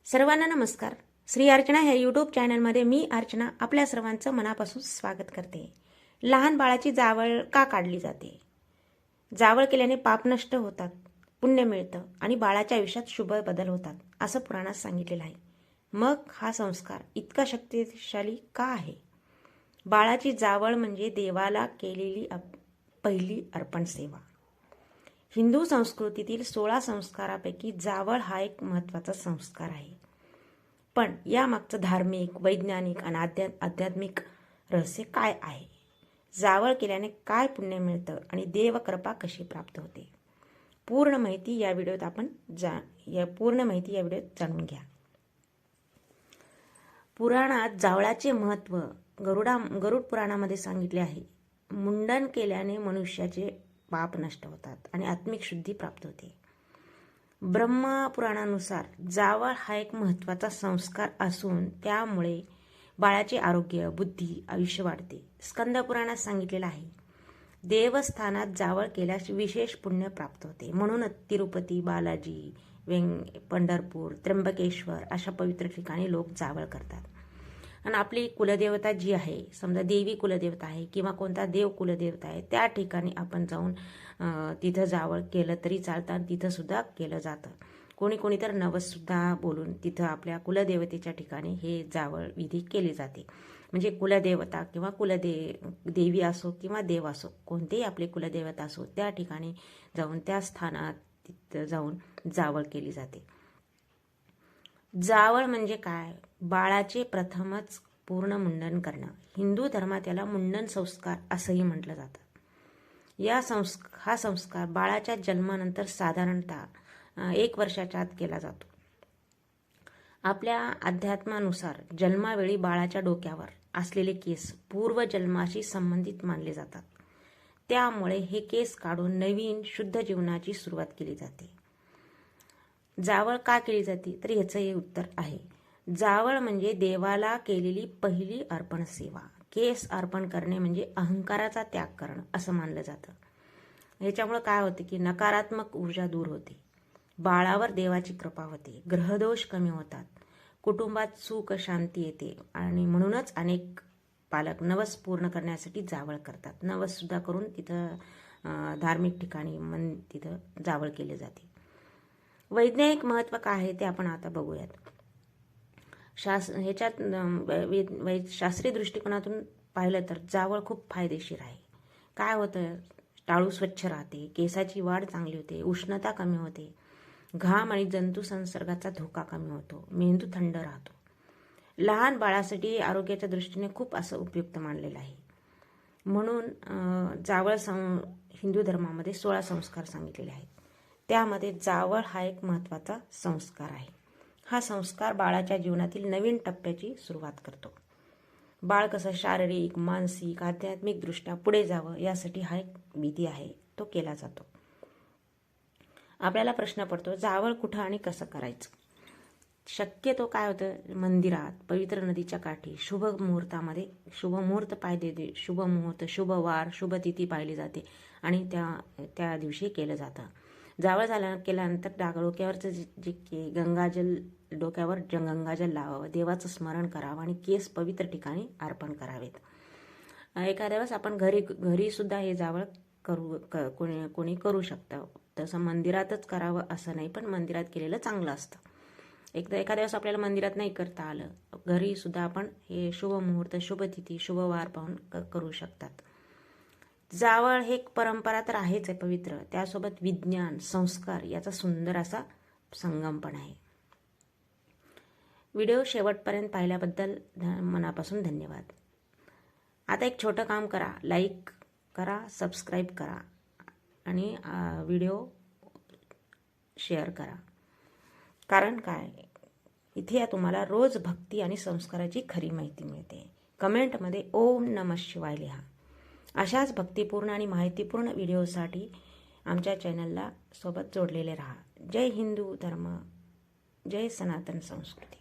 सर्वांना नमस्कार. श्री अर्चना ह्या यूट्यूब चॅनलमध्ये मी अर्चना आपल्या सर्वांचं मनापासून स्वागत करते. लहान बाळाची जावळ का काढली जाते? जावळ केल्याने पाप नष्ट होतात, पुण्य मिळतं आणि बाळाच्या आयुष्यात शुभ बदल होतात असं पुराणात सांगितलेलं आहे. मग हा संस्कार इतका शक्तिशाली का आहे? बाळाची जावळ म्हणजे देवाला केलेली पहिली अर्पण सेवा. हिंदू संस्कृतीतील 16 संस्कारापैकी जावळ हा एक महत्त्वाचा संस्कार आहे. पण यामागचं धार्मिक, वैज्ञानिक आणि आध्यात्मिक रहस्य काय आहे? जावळ केल्याने काय पुण्य मिळतं आणि देवकृपा कशी प्राप्त होते? पूर्ण माहिती या व्हिडिओत जाणून घ्या. पुराणात जावळाचे महत्त्व गरुड पुराणामध्ये सांगितले आहे. मुंडन केल्याने मनुष्याचे पाप नष्ट होतात आणि आत्मिक शुद्धी प्राप्त होते. ब्रह्मपुराणानुसार जावळ हा एक महत्त्वाचा संस्कार असून त्यामुळे बाळाचे आरोग्य, बुद्धी, आयुष्य वाढते. स्कंद पुराणात सांगितलेलं आहे, देवस्थानात जावळ केल्यास विशेष पुण्य प्राप्त होते. म्हणूनच तिरुपती, बालाजी, पंढरपूर, त्र्यंबकेश्वर अशा पवित्र ठिकाणी लोक जावळ करतात. आणि आपली कुलदेवता जी आहे, समजा देवी कुलदेवता आहे किंवा कोणता देव कुलदेवता आहे, त्या ठिकाणी आपण जाऊन तिथं जावळ केलं तरी चालतं. तिथं सुद्धा केलं जातं. कोणी तर नवससुद्धा बोलून तिथं आपल्या कुलदेवतेच्या ठिकाणी हे जावळ विधी केली जाते. म्हणजे कुलदेवता किंवा देवी असो किंवा देव असो, कोणतेही आपले कुलदेवता असो, त्या ठिकाणी जाऊन त्या स्थानात तिथं जाऊन जावळ केली जाते. जावळ म्हणजे काय? बाळाचे प्रथमच पूर्ण मुंडन करणं. हिंदू धर्मात याला मुंडन संस्कार असंही म्हटलं जातं. हा संस्कार बाळाच्या जन्मानंतर साधारणतः 1 वर्षाच्या आत केला जातो. आपल्या अध्यात्मानुसार जन्मावेळी बाळाच्या डोक्यावर असलेले केस पूर्वजन्माशी संबंधित मानले जातात. त्यामुळे हे केस काढून नवीन शुद्ध जीवनाची सुरुवात केली जाते. जावळ का केली जाते? तर याचं हे उत्तर आहे. जावळ म्हणजे देवाला केलेली पहिली अर्पण सेवा. केस अर्पण करणे म्हणजे अहंकाराचा त्याग करणं असं मानलं जातं. ह्याच्यामुळं काय होते की नकारात्मक ऊर्जा दूर होते, बाळावर देवाची कृपा होते, ग्रहदोष कमी होतात, कुटुंबात सुख शांती येते आणि म्हणूनच अनेक पालक नवस पूर्ण करण्यासाठी जावळ करतात. नवससुद्धा करून तिथं धार्मिक ठिकाणी तिथं जावळ केले जाते. वैज्ञानिक महत्त्व काय आहे ते आपण आता बघूयात. शास्त्रीय दृष्टिकोनातून पाहिलं तर जावळ खूप फायदेशीर आहे. काय होतं? टाळू स्वच्छ राहते, केसाची वाढ चांगली होते, उष्णता कमी होते, घाम आणि जंतू संसर्गाचा धोका कमी होतो, मेंदू थंड राहतो. लहान बाळासाठी आरोग्याच्या दृष्टीने खूप असं उपयुक्त मानलेलं आहे. म्हणून जावळ हिंदू धर्मामध्ये 16 संस्कार सांगितलेले आहेत. त्यामध्ये जावळ हा एक महत्त्वाचा संस्कार आहे. हा संस्कार बाळाच्या जीवनातील नवीन टप्प्याची सुरुवात करतो. बाळ कसं शारीरिक, मानसिक, आध्यात्मिक दृष्ट्या पुढे जावं यासाठी हा एक विधी आहे, तो केला जातो. आपल्याला प्रश्न पडतो, जावळ कुठं आणि कसं करायचं? शक्यतो काय होतं, मंदिरात, पवित्र नदीच्या काठी, शुभ मुहूर्तामध्ये, शुभ मुहूर्त पाहिजे, शुभ मुहूर्त, शुभ वार, शुभ तिथी पाहिली जाते आणि त्या दिवशी केलं जातं. जावळ केल्यानंतर डोक्यावरचं जे गंगाजल, डोक्यावर गंगाजल लावावं, देवाचं स्मरण करावं आणि केस पवित्र ठिकाणी अर्पण करावेत. एखाद्या वेळेस आपण घरी सुद्धा हे जावळ कोणी करू शकतं. तसं मंदिरातच करावं असं नाही, पण मंदिरात केलेलं चांगलं असतं. एखाद्या वेळेस आपल्याला मंदिरात नाही करता आलं, घरी सुद्धा आपण हे शुभ मुहूर्त, शुभ तिथी, शुभ वार पाहून करू शकतात. जावळ हे परंपरा तर आहेच आहे पवित्र, त्यासोबत विज्ञान, संस्कार याचा सुंदर असा संगम पण आहे. व्हिडिओ शेवटपर्यंत पाहिल्याबद्दल मनापासून धन्यवाद. आता एक छोटं काम करा, लाईक करा, सबस्क्राईब करा आणि व्हिडिओ शेअर करा. कारण काय, इथे तुम्हाला रोज भक्ती आणि संस्काराची खरी माहिती मिळते. कमेंटमध्ये ओम नमः शिवाय लिहा. अशाच भक्तिपूर्ण आणि माहितीपूर्ण व्हिडिओसाठी आमच्या चॅनलला सोबत जोडलेले राहा. जय हिंदू धर्म, जय सनातन संस्कृती.